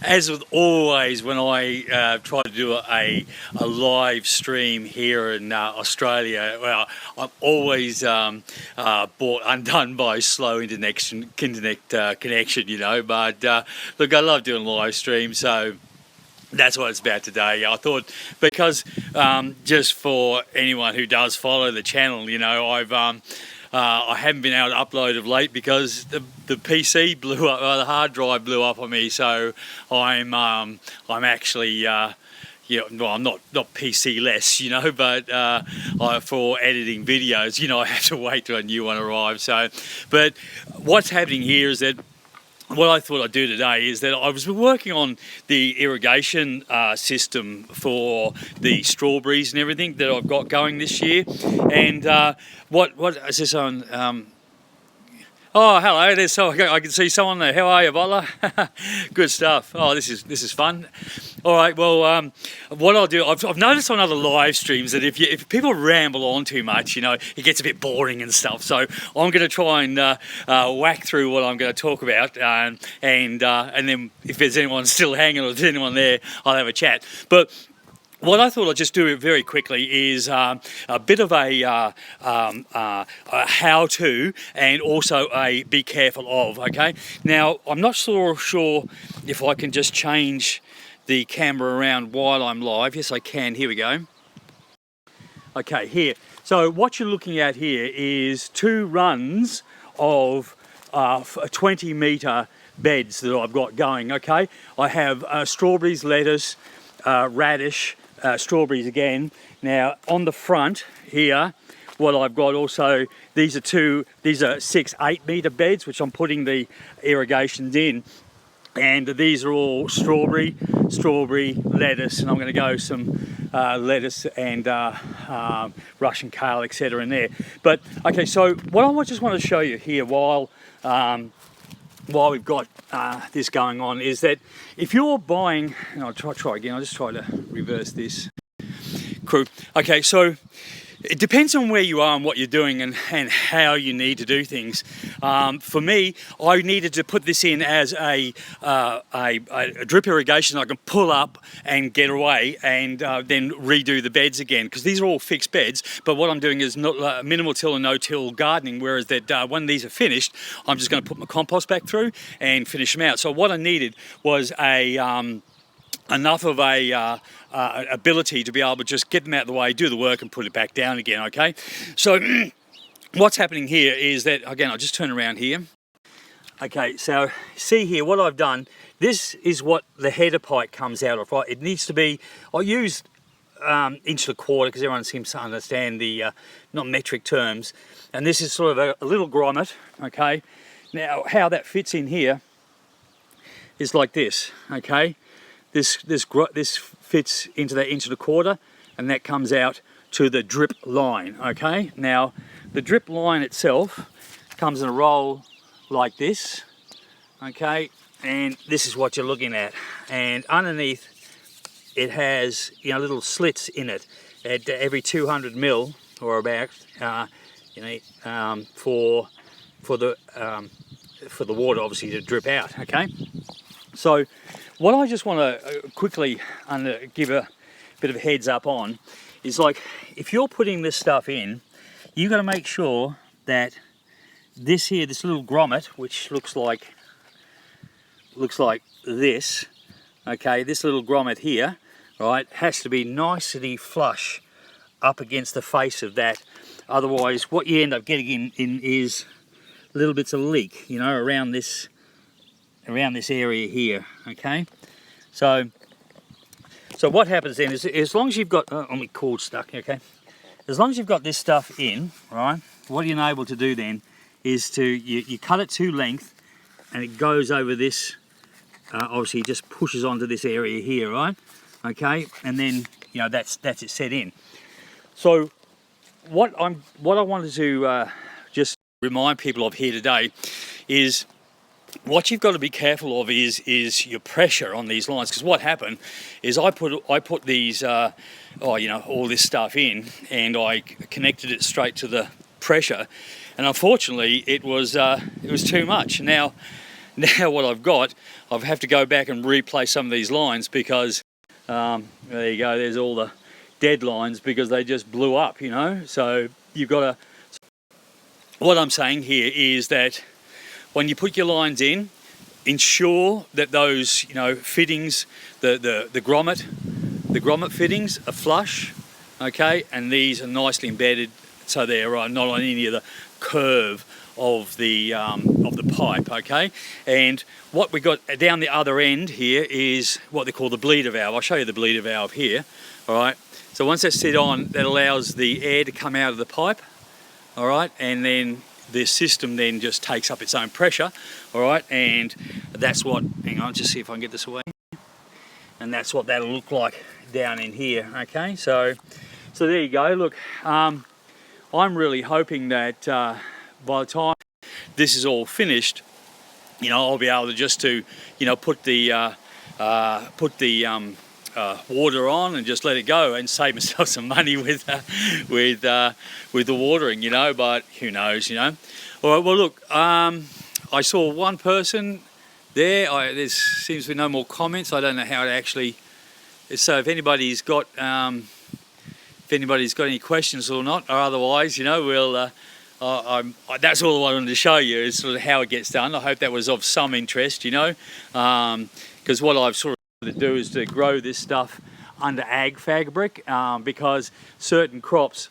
As with always, when I try to do a live stream here in Australia, well, I'm always brought undone by slow internet connection, you know. But look, I love doing live streams, so that's what it's about today. I thought, because just for anyone who does follow the channel, you know, I haven't been able to upload of late because the PC blew up, the hard drive blew up on me. So I'm actually, yeah, well, I'm not PC less, you know, but for editing videos, you know, I have to wait till a new one arrives. So, but what's happening here is that what I thought I'd do today is that I was working on the irrigation system for the strawberries and everything that I've got going this year. And what is this on? Oh, hello. There's I can see someone there. How are you, Butler? Good stuff. Oh, this is fun. All right. Well, what I'll do, I've noticed on other live streams that if people ramble on too much, you know, it gets a bit boring and stuff. So I'm going to try and whack through what I'm going to talk about, and then if there's anyone still hanging or there's anyone there, I'll have a chat. But what I thought I'd just do very quickly is a bit of a how-to and also a be careful of, okay? Now, I'm not sure if I can just change the camera around while I'm live. Yes, I can. Here we go. Okay, here. So what you're looking at here is 2 runs of 20-metre beds that I've got going, okay? I have strawberries, lettuce, radish, strawberries again. Now on the front here, what I've got also, these are 6 8-metre beds which I'm putting the irrigations in, and these are all strawberry, lettuce, and I'm going to go some lettuce and Russian kale, etc. in there. But okay, so what I just want to show you here while we've got this going on is that if you're buying, and I'll try again, I'll just try to reverse this crew. Okay, so it depends on where you are and what you're doing and how you need to do things. For me, I needed to put this in as a drip irrigation I can pull up and get away and then redo the beds again, because these are all fixed beds. But what I'm doing is not minimal till and no-till gardening, whereas that when these are finished, I'm just going to put my compost back through and finish them out. So what I needed was enough of a ability to be able to just get them out of the way, do the work and put it back down again, okay? So what's happening here is that, again, I'll just turn around here. Okay, so see here what I've done. This is what the header pipe comes out of, right? It needs to be, I used inch and a quarter because everyone seems to understand the not metric terms. And this is sort of a little grommet, okay? Now, how that fits in here is like this, okay? This fits into that inch and a quarter, and that comes out to the drip line, okay? Now, the drip line itself comes in a roll like this, okay? And this is what you're looking at. And underneath, it has, you know, little slits in it at every 200 mil or about, for the water obviously to drip out, okay? So what I just want to quickly give a bit of a heads up on is, like, if you're putting this stuff in, you've got to make sure that this here, this little grommet, which looks like this, okay, this little grommet here, right, has to be nicely flush up against the face of that. Otherwise, what you end up getting in is little bits of leak, you know, around this area here, okay? So what happens then is, as long as you've got, my cord stuck, okay? As long as you've got this stuff in, right, what you're able to do then is you cut it to length, and it goes over this, obviously just pushes onto this area here, right? Okay, and then, you know, that's it set in. So what I wanted to just remind people of here today is, what you've got to be careful of is your pressure on these lines, because what happened is I put these all this stuff in, and I connected it straight to the pressure, and unfortunately it was too much. Now now what I've got, I have to go back and replace some of these lines because there you go, there's all the dead lines because they just blew up, you know. So you've got to, what I'm saying here is that when you put your lines in, ensure that those, you know, fittings, the grommet fittings are flush, okay, and these are nicely embedded so they're not on any of the curve of the pipe, okay. And what we got down the other end here is what they call the bleeder valve. I'll show you the bleeder valve here. All right, so once that's set on, that allows the air to come out of the pipe, all right, and then the system then just takes up its own pressure, all right, and that's what, hang on, just see if I can get this away, and that's what that'll look like down in here, okay. So there you go. Look, I'm really hoping that by the time this is all finished, you know, I'll be able to just to, you know, put the water on and just let it go and save myself some money with the watering, you know. But who knows, you know. All right. Well, look, I saw one person there. There seems to be no more comments. I don't know how it actually. So if anybody's got any questions or not, or otherwise, you know, we'll. That's all I wanted to show you is sort of how it gets done. I hope that was of some interest, you know, because what I've sort of to do is to grow this stuff under ag fabric because certain crops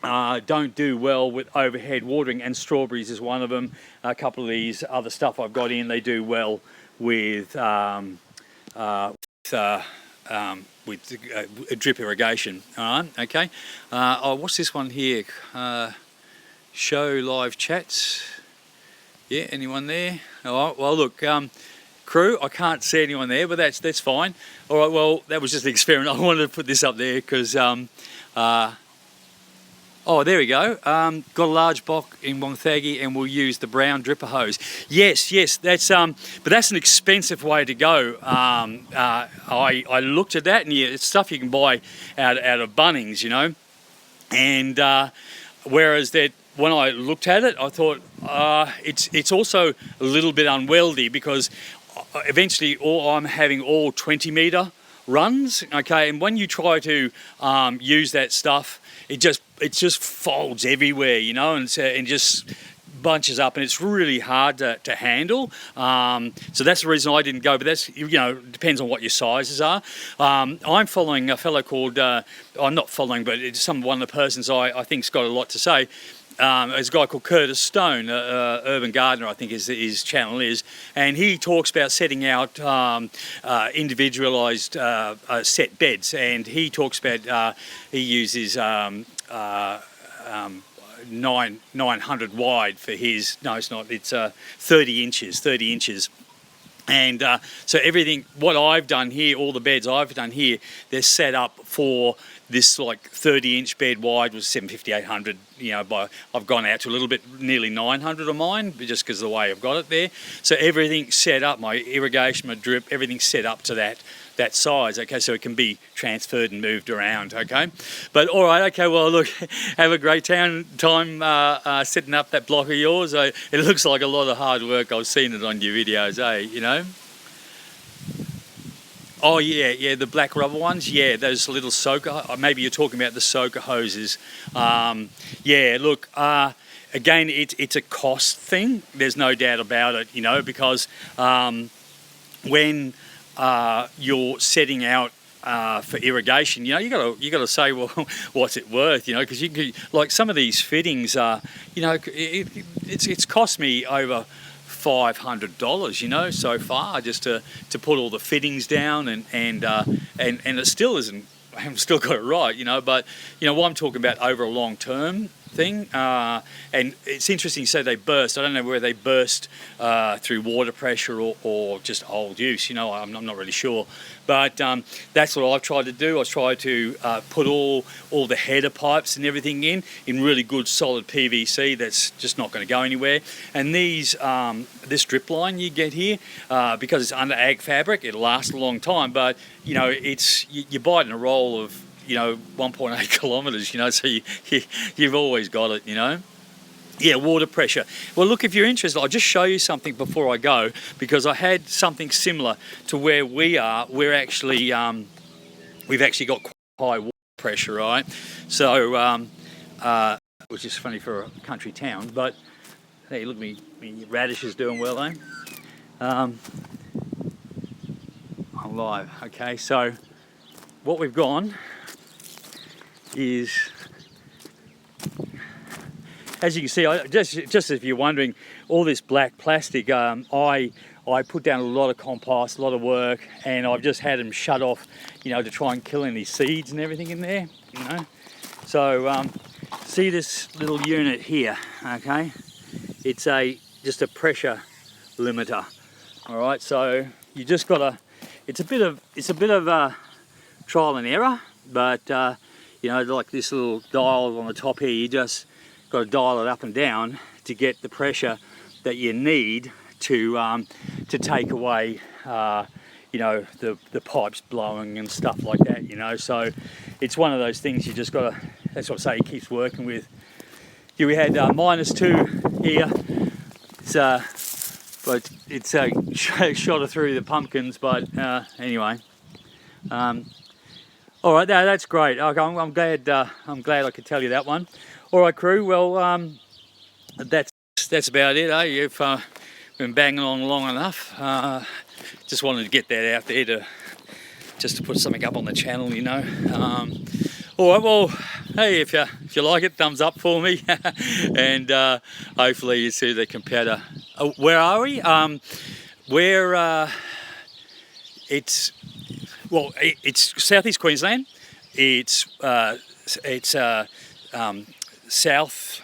don't do well with overhead watering, and strawberries is one of them. A couple of these other stuff I've got in, they do well with drip irrigation. All right, okay. What's this one here? Show live chats. Yeah, anyone there? All right. Well, look, crew, I can't see anyone there, but that's fine. All right. Well, that was just an experiment. I wanted to put this up there because. Oh, there we go. Got a large block in Wonthaggi, and we'll use the brown dripper hose. Yes, that's but that's an expensive way to go. I looked at that, and yeah, it's stuff you can buy out of Bunnings, you know, and whereas that. When I looked at it, I thought it's also a little bit unwieldy because eventually I'm having all 20-metre runs, okay, and when you try to use that stuff, it just folds everywhere, you know, and just bunches up, and it's really hard to handle. So that's the reason I didn't go, but that's, you know, depends on what your sizes are. I'm following a fellow called, I'm not following, but it's one of the persons I think's got a lot to say. There's a guy called Curtis Stone, Urban Gardener, I think his channel is, and he talks about setting out individualised set beds, and he talks about he uses 900 wide for his. No, it's not. It's 30 inches. And so everything, what I've done here, all the beds I've done here, they're set up for this like 30-inch bed wide was 750, 800, you know, I've gone out to a little bit, nearly 900 of mine, just because of the way I've got it there. So everything's set up, my irrigation, my drip, everything's set up to that size, okay, so it can be transferred and moved around, okay. But all right, okay, well, look, have a great time setting up that block of yours. It looks like a lot of hard work. I've seen it on your videos, you know. Oh yeah, the black rubber ones. Yeah, those little soaker. Maybe you're talking about the soaker hoses. Yeah, look. Again, it's a cost thing. There's no doubt about it. You know, because when you're setting out for irrigation, you know, you got to say, well, what's it worth? You know, because you can, like some of these fittings, you know, it's cost me over $500, you know, so far, just to put all the fittings down, and it still isn't. I haven't still got it right, you know. But you know what I'm talking about over a long term thing, and it's interesting you say they burst. I don't know whether they burst through water pressure or just old use, you know. I'm not really sure, but that's what I've tried to do. I've tried to put all the header pipes and everything in really good solid PVC that's just not going to go anywhere. And these this drip line you get here, because it's under ag fabric, it'll last a long time, but you know, it's you're biting a roll of, you know, 1.8 kilometres, you know, so you've always got it, you know. Yeah, water pressure. Well, look, if you're interested, I'll just show you something before I go, because I had something similar to where we are. We're actually, we've actually got quite high water pressure, right? So, which is funny for a country town, but hey, look, me radish is doing well, eh? I'm live. Okay, so what we've gone is, as you can see, just if you're wondering, all this black plastic, I put down a lot of compost, a lot of work, and I've just had them shut off, you know, to try and kill any seeds and everything in there, you know. So see this little unit here, okay? It's just a pressure limiter. All right, so you just gotta. It's a bit of trial and error, but you know, like this little dial on the top here, you just got to dial it up and down to get the pressure that you need to take away, you know, the pipes blowing and stuff like that. You know, so it's one of those things you just got to. That's what I say. It keeps working with. Here we had -2 here. But it's shot it through the pumpkins. But anyway, all right, that's great. Okay, I'm glad I could tell you that one. All right, crew. Well, that's about it. You've been banging on long enough. Just wanted to get that out there just to put something up on the channel, you know. All right, well, hey, if you like it, thumbs up for me, and hopefully you see the competitor. Where are we? It's southeast Queensland. It's south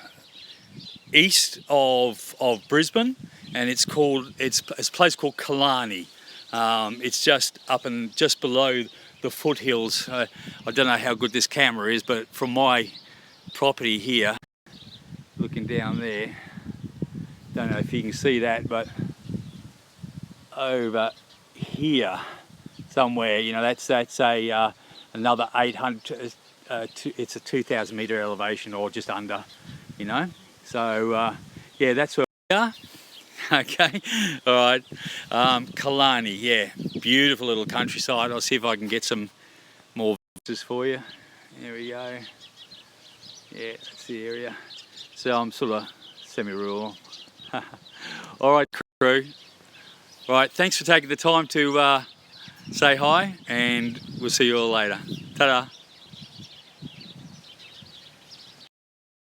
east of Brisbane, and it's a place called Killarney. It's just up and just below the foothills. I don't know how good this camera is, but from my property here, looking down there, don't know if you can see that, but over here somewhere, you know, that's a another 800. It's a 2,000 metre elevation, or just under, you know. So yeah, that's where we are. Okay, all right. Killarney, yeah, beautiful little countryside. I'll see if I can get some more pictures for you. There we go. Yeah, that's the area. So I'm sort of semi-rural. All right, crew. All right, thanks for taking the time to say hi, and we'll see you all later. Ta-da.